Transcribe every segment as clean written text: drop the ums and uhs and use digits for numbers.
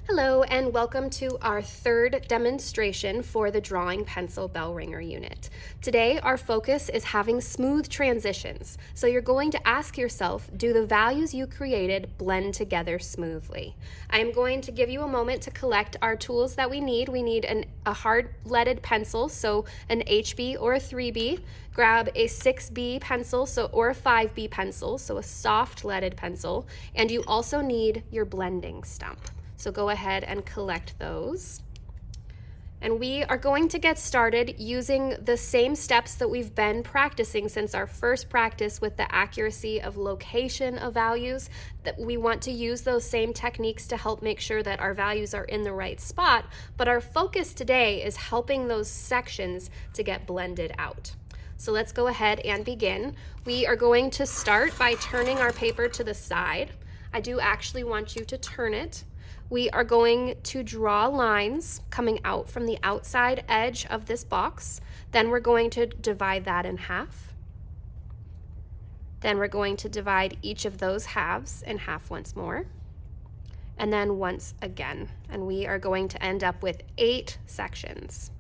Hello and welcome to our third demonstration for the drawing pencil Bellringer unit. Today our focus is having smooth transitions. So you're going to ask yourself, do the values you created blend together smoothly? I am going to give you a moment to collect our tools that we need. We need a hard leaded pencil, so an HB or a 3B. Grab a 6B pencil or a 5B pencil, so a soft leaded pencil, and you also need your blending stump. So go ahead and collect those. And we are going to get started using the same steps that we've been practicing since our first practice with the accuracy of location of values. That we want to use those same techniques to help make sure that our values are in the right spot, but our focus today is helping those sections to get blended out. So let's go ahead and begin. We are going to start by turning our paper to the side. I do actually want you to turn it. We are going to draw lines coming out from the outside edge of this box. Then we're going to divide that in half. Then we're going to divide each of those halves in half once more. And then once again. And we are going to end up with 8 sections.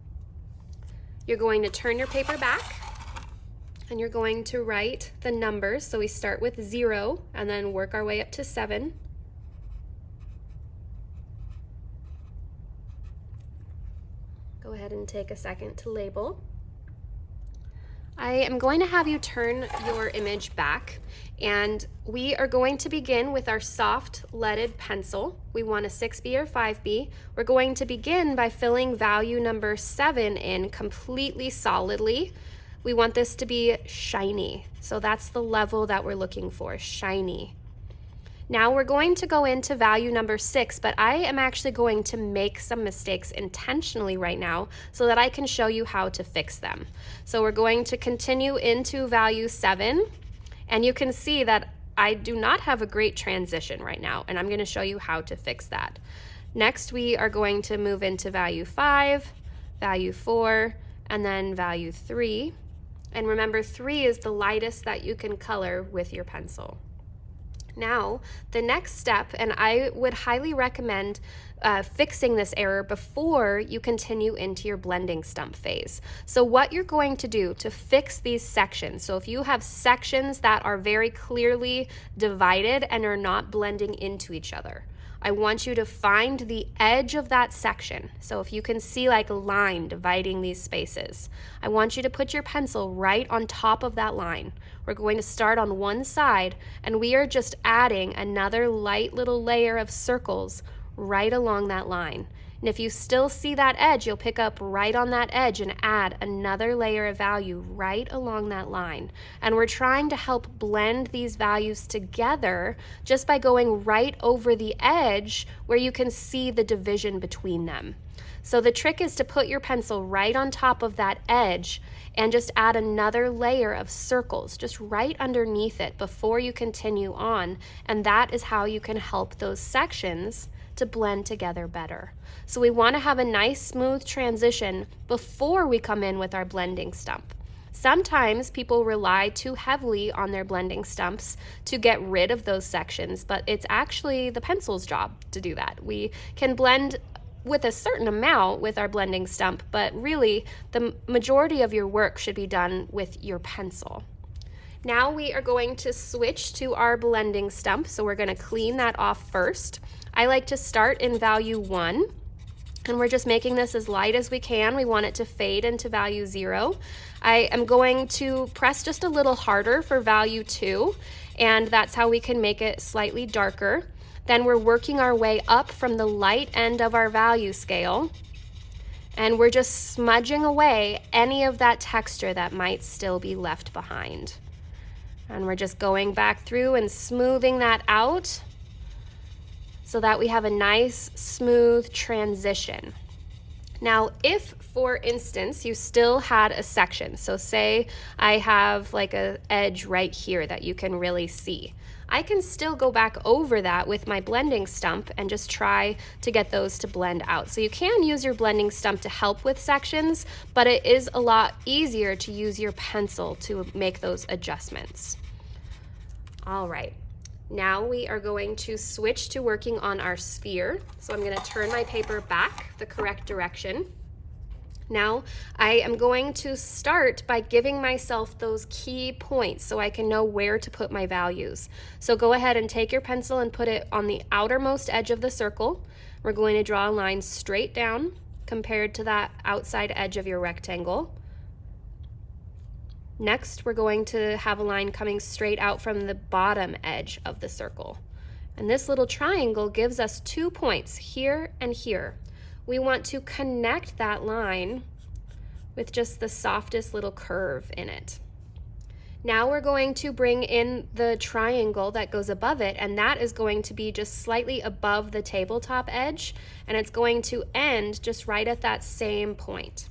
You're going to turn your paper back and you're going to write the numbers. So we start with 0 and then work our way up to 7. Go ahead and take a second to label. I am going to have you turn your image back, and we are going to begin with our soft leaded pencil. We want a 6B or 5B. We're going to begin by filling value number 7 in completely solidly. We want this to be shiny, so that's the level that we're looking for, shiny. Now we're going to go into value number 6, but I am actually going to make some mistakes intentionally right now so that I can show you how to fix them. So we're going to continue into value 7, and you can see that I do not have a great transition right now, and I'm going to show you how to fix that. Next, we are going to move into value 5, value 4, and then value 3. And remember, 3 is the lightest that you can color with your pencil. Now, the next step, and I would highly recommend fixing this error before you continue into your blending stump phase. So what you're going to do to fix these sections, so if you have sections that are very clearly divided and are not blending into each other, I want you to find the edge of that section. So if you can see like a line dividing these spaces, I want you to put your pencil right on top of that line. We're going to start on one side, and we are just adding another light little layer of circles right along that line. And if you still see that edge, you'll pick up right on that edge and add another layer of value right along that line. And we're trying to help blend these values together just by going right over the edge where you can see the division between them. So the trick is to put your pencil right on top of that edge and just add another layer of circles just right underneath it before you continue on. And that is how you can help those sections to blend together better. So we want to have a nice smooth transition before we come in with our blending stump. Sometimes people rely too heavily on their blending stumps to get rid of those sections, but it's actually the pencil's job to do that. We can blend with a certain amount with our blending stump, but really the majority of your work should be done with your pencil. Now we are going to switch to our blending stump, so we're going to clean that off first. I like to start in value 1, and we're just making this as light as we can. We want it to fade into value 0. I am going to press just a little harder for value 2, and that's how we can make it slightly darker. Then we're working our way up from the light end of our value scale, and we're just smudging away any of that texture that might still be left behind. And we're just going back through and smoothing that out so that we have a nice smooth transition. Now, if, for instance, you still had a section, so say I have like an edge right here that you can really see, I can still go back over that with my blending stump and just try to get those to blend out. So you can use your blending stump to help with sections, but it is a lot easier to use your pencil to make those adjustments. All right. Now we are going to switch to working on our sphere. So I'm going to turn my paper back the correct direction. Now I am going to start by giving myself those key points so I can know where to put my values. So go ahead and take your pencil and put it on the outermost edge of the circle. We're going to draw a line straight down compared to that outside edge of your rectangle. Next, we're going to have a line coming straight out from the bottom edge of the circle. And this little triangle gives us 2 points here and here. We want to connect that line with just the softest little curve in it. Now we're going to bring in the triangle that goes above it, and that is going to be just slightly above the tabletop edge, and it's going to end just right at that same point.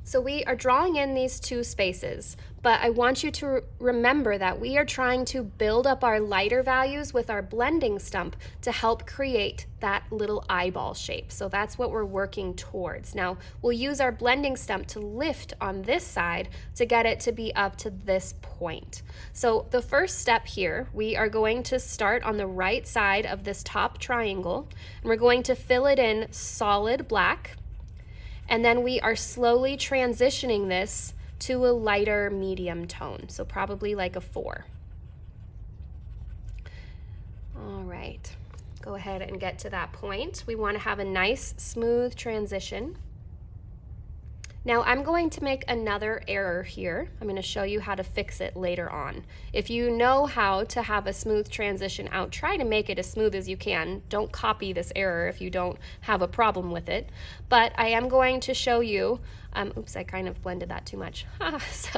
So we are drawing in these 2 spaces, but I want you to remember that we are trying to build up our lighter values with our blending stump to help create that little eyeball shape. So that's what we're working towards. Now we'll use our blending stump to lift on this side to get it to be up to this point. So the first step here, we are going to start on the right side of this top triangle, and we're going to fill it in solid black. And then we are slowly transitioning this to a lighter medium tone, so probably like a 4. All right, go ahead and get to that point. We want to have a nice, smooth transition. Now I'm going to make another error here. I'm going to show you how to fix it later on. If you know how to have a smooth transition out, try to make it as smooth as you can. Don't copy this error if you don't have a problem with it. But I am going to show you, oops, I kind of blended that too much. I'm just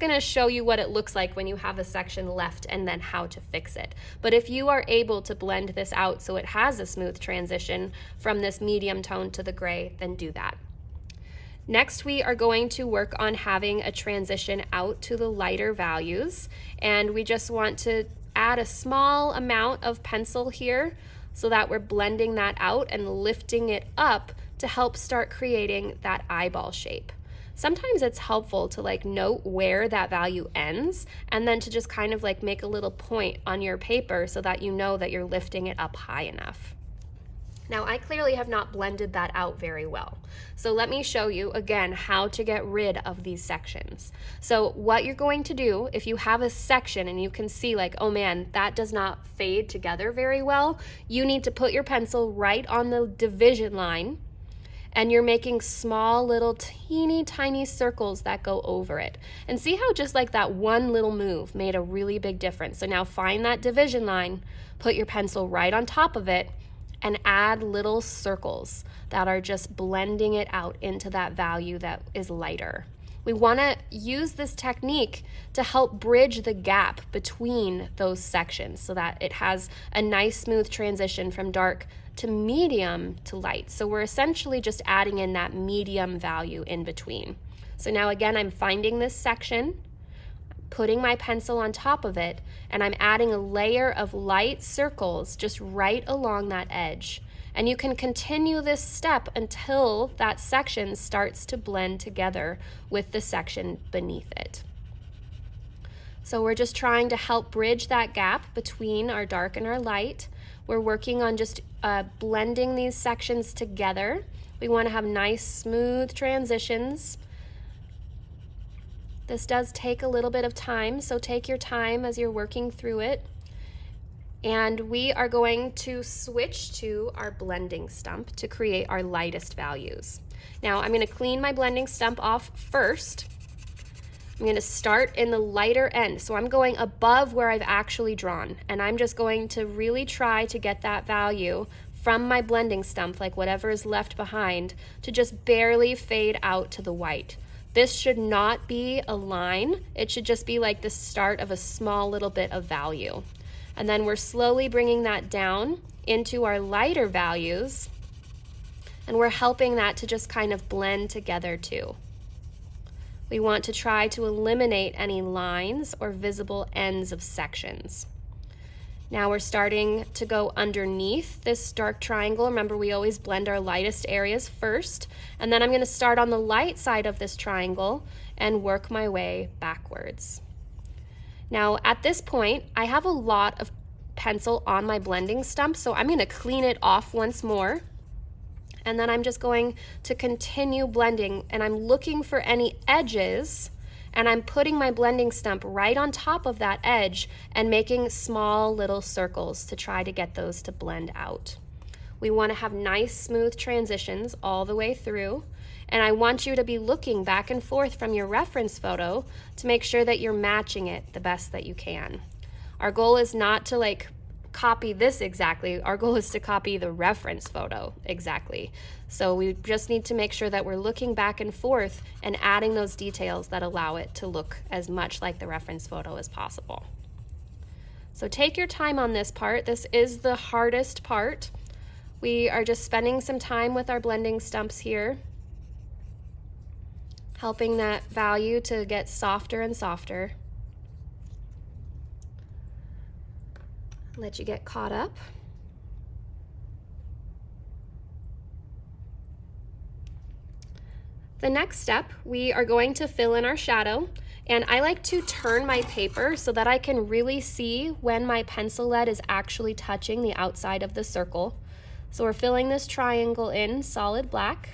going to show you what it looks like when you have a section left and then how to fix it. But if you are able to blend this out so it has a smooth transition from this medium tone to the gray, then do that. Next, we are going to work on having a transition out to the lighter values, and we just want to add a small amount of pencil here so that we're blending that out and lifting it up to help start creating that eyeball shape. Sometimes it's helpful to note where that value ends and then to just kind of make a little point on your paper so that you know that you're lifting it up high enough. Now I clearly have not blended that out very well. So let me show you again how to get rid of these sections. So what you're going to do if you have a section and you can see oh man, that does not fade together very well, you need to put your pencil right on the division line and you're making small little teeny tiny circles that go over it. And see how just that one little move made a really big difference. So now find that division line, put your pencil right on top of it, and add little circles that are just blending it out into that value that is lighter. We want to use this technique to help bridge the gap between those sections so that it has a nice smooth transition from dark to medium to light. So we're essentially just adding in that medium value in between. So now again, I'm finding this section, putting my pencil on top of it, and I'm adding a layer of light circles just right along that edge. And you can continue this step until that section starts to blend together with the section beneath it. So we're just trying to help bridge that gap between our dark and our light. We're working on just blending these sections together. We want to have nice, smooth transitions. This does take a little bit of time, so take your time as you're working through it. And we are going to switch to our blending stump to create our lightest values. Now I'm going to clean my blending stump off first. I'm going to start in the lighter end, so I'm going above where I've actually drawn, and I'm just going to really try to get that value from my blending stump, whatever is left behind, to just barely fade out to the white. This should not be a line. It should just be the start of a small little bit of value. And then we're slowly bringing that down into our lighter values, and we're helping that to just kind of blend together too. We want to try to eliminate any lines or visible ends of sections. Now we're starting to go underneath this dark triangle. Remember, we always blend our lightest areas first. And then I'm going to start on the light side of this triangle and work my way backwards. Now at this point, I have a lot of pencil on my blending stump, so I'm gonna clean it off once more. And then I'm just going to continue blending, and I'm looking for any edges, and I'm putting my blending stump right on top of that edge and making small little circles to try to get those to blend out. We want to have nice smooth transitions all the way through, and I want you to be looking back and forth from your reference photo to make sure that you're matching it the best that you can. Our goal is not to like copy this exactly. Our goal is to copy the reference photo exactly. So we just need to make sure that we're looking back and forth and adding those details that allow it to look as much like the reference photo as possible. So take your time on this part. This is the hardest part. We are just spending some time with our blending stumps here, helping that value to get softer and softer. Let you get caught up. The next step, we are going to fill in our shadow, and I like to turn my paper so that I can really see when my pencil lead is actually touching the outside of the circle. So we're filling this triangle in solid black.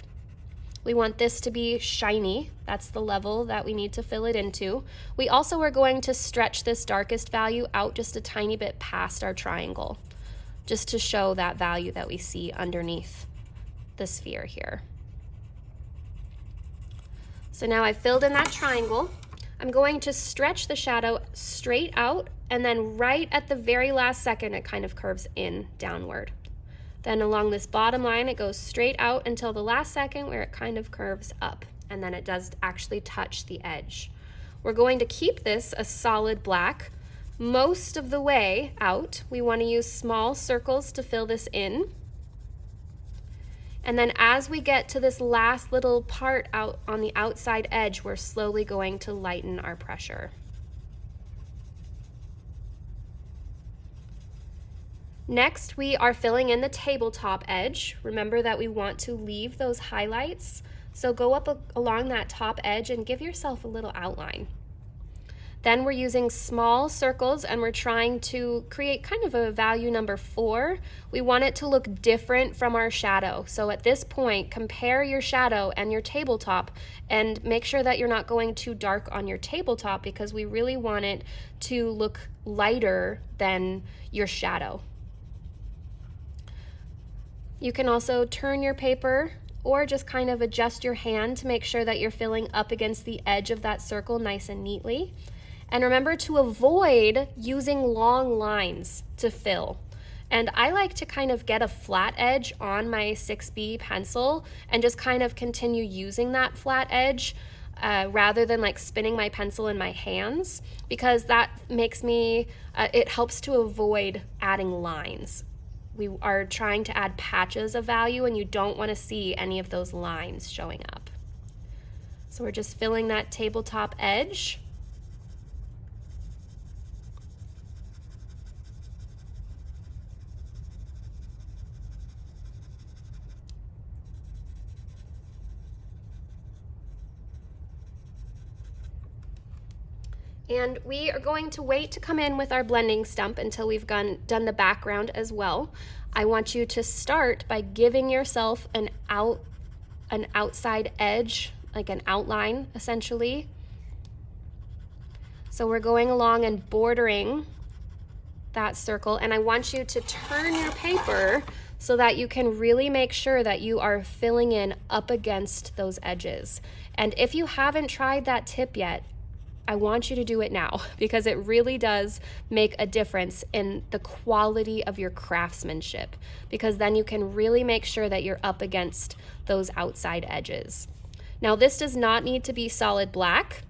We want this to be shiny. That's the level that we need to fill it into. We also are going to stretch this darkest value out just a tiny bit past our triangle, just to show that value that we see underneath the sphere here. So now I've filled in that triangle. I'm going to stretch the shadow straight out, and then right at the very last second, it kind of curves in downward. Then along this bottom line, it goes straight out until the last second where it kind of curves up, and then it does actually touch the edge. We're going to keep this a solid black most of the way out. We want to use small circles to fill this in. And then as we get to this last little part out on the outside edge, we're slowly going to lighten our pressure. Next, we are filling in the tabletop edge. Remember that we want to leave those highlights. So go up along that top edge and give yourself a little outline. Then we're using small circles, and we're trying to create kind of a value number 4. We want it to look different from our shadow. So at this point, compare your shadow and your tabletop and make sure that you're not going too dark on your tabletop, because we really want it to look lighter than your shadow. You can also turn your paper or just kind of adjust your hand to make sure that you're filling up against the edge of that circle nice and neatly. And remember to avoid using long lines to fill. And I like to kind of get a flat edge on my 6B pencil and just kind of continue using that flat edge rather than like spinning my pencil in my hands, because that makes me, it helps to avoid adding lines. We are trying to add patches of value, and you don't want to see any of those lines showing up. So we're just filling that tabletop edge. And we are going to wait to come in with our blending stump until we've done the background as well. I want you to start by giving yourself an outside edge, like an outline essentially. So we're going along and bordering that circle, and I want you to turn your paper so that you can really make sure that you are filling in up against those edges. And if you haven't tried that tip yet, I want you to do it now, because it really does make a difference in the quality of your craftsmanship, because then you can really make sure that you're up against those outside edges. Now, this does not need to be solid black,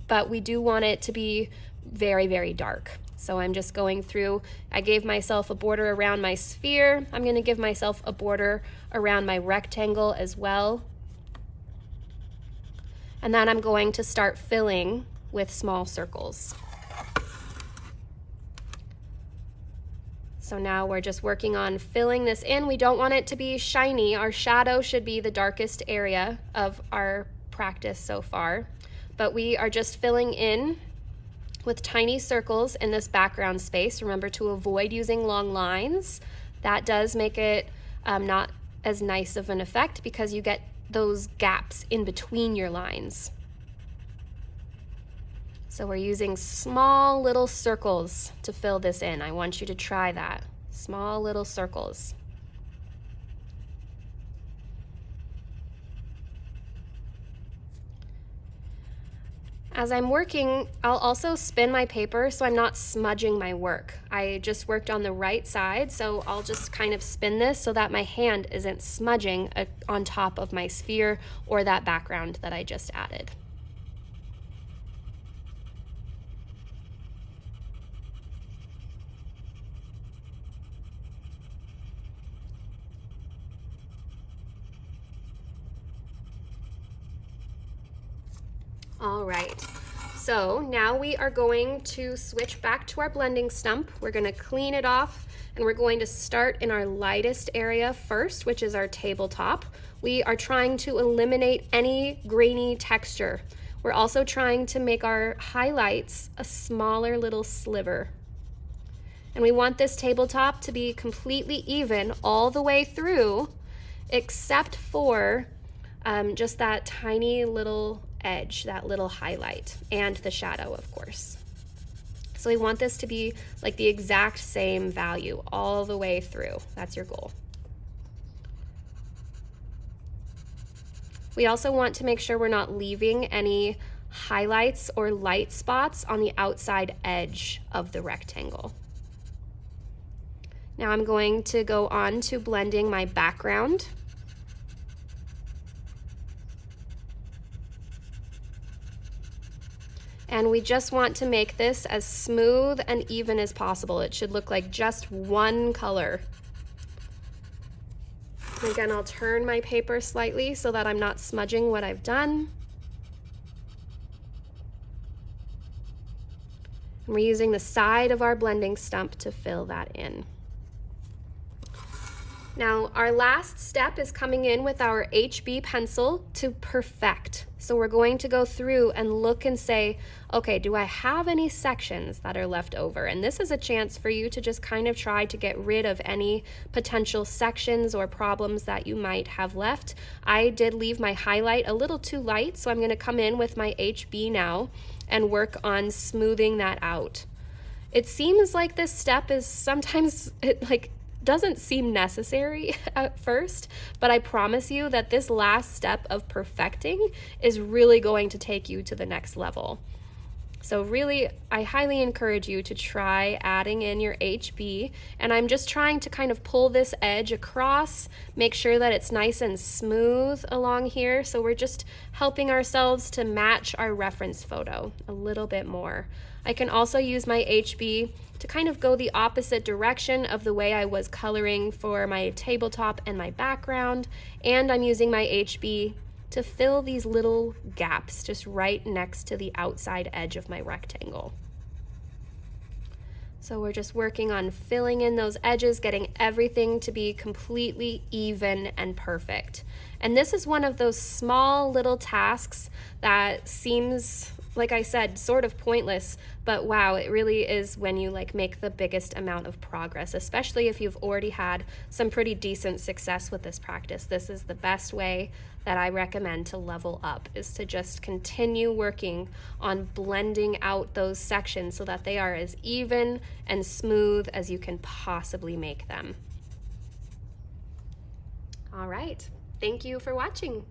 but we do want it to be very, very dark. So I'm just going through, I gave myself a border around my sphere. I'm going to give myself a border around my rectangle as well. And then I'm going to start filling with small circles. So now we're just working on filling this in. We don't want it to be shiny. Our shadow should be the darkest area of our practice so far, but we are just filling in with tiny circles in this background space. Remember to avoid using long lines. That does make it not as nice of an effect because you get those gaps in between your lines. So we're using small little circles to fill this in. I want you to try that. Small little circles. As I'm working, I'll also spin my paper so I'm not smudging my work. I just worked on the right side, so I'll just kind of spin this so that my hand isn't smudging on top of my sphere or that background that I just added. All right, so now we are going to switch back to our blending stump. We're going to clean it off and we're going to start in our lightest area first, which is our tabletop. We are trying to eliminate any grainy texture. We're also trying to make our highlights a smaller little sliver. And we want this tabletop to be completely even all the way through, except for just that tiny little edge, that little highlight, and the shadow, of course. So we want this to be like the exact same value all the way through. That's your goal. We also want to make sure we're not leaving any highlights or light spots on the outside edge of the rectangle. Now I'm going to go on to blending my background. And we just want to make this as smooth and even as possible. It should look like just one color. And again, I'll turn my paper slightly so that I'm not smudging what I've done. And we're using the side of our blending stump to fill that in. Now, our last step is coming in with our HB pencil to perfect. So we're going to go through and look and say, okay, do I have any sections that are left over? And this is a chance for you to just kind of try to get rid of any potential sections or problems that you might have left. I did leave my highlight a little too light, so I'm going to come in with my HB now and work on smoothing that out. It seems like this step is sometimes doesn't seem necessary at first, but I promise you that this last step of perfecting is really going to take you to the next level. So really, I highly encourage you to try adding in your HB, and I'm just trying to kind of pull this edge across, make sure that it's nice and smooth along here. So we're just helping ourselves to match our reference photo a little bit more. I can also use my HB to kind of go the opposite direction of the way I was coloring for my tabletop and my background, and I'm using my HB to fill these little gaps just right next to the outside edge of my rectangle. So we're just working on filling in those edges, getting everything to be completely even and perfect. And this is one of those small little tasks that seems, like I said, sort of pointless, but wow, it really is when you make the biggest amount of progress, especially if you've already had some pretty decent success with this practice. This is the best way that I recommend to level up, is to just continue working on blending out those sections so that they are as even and smooth as you can possibly make them. All right, thank you for watching.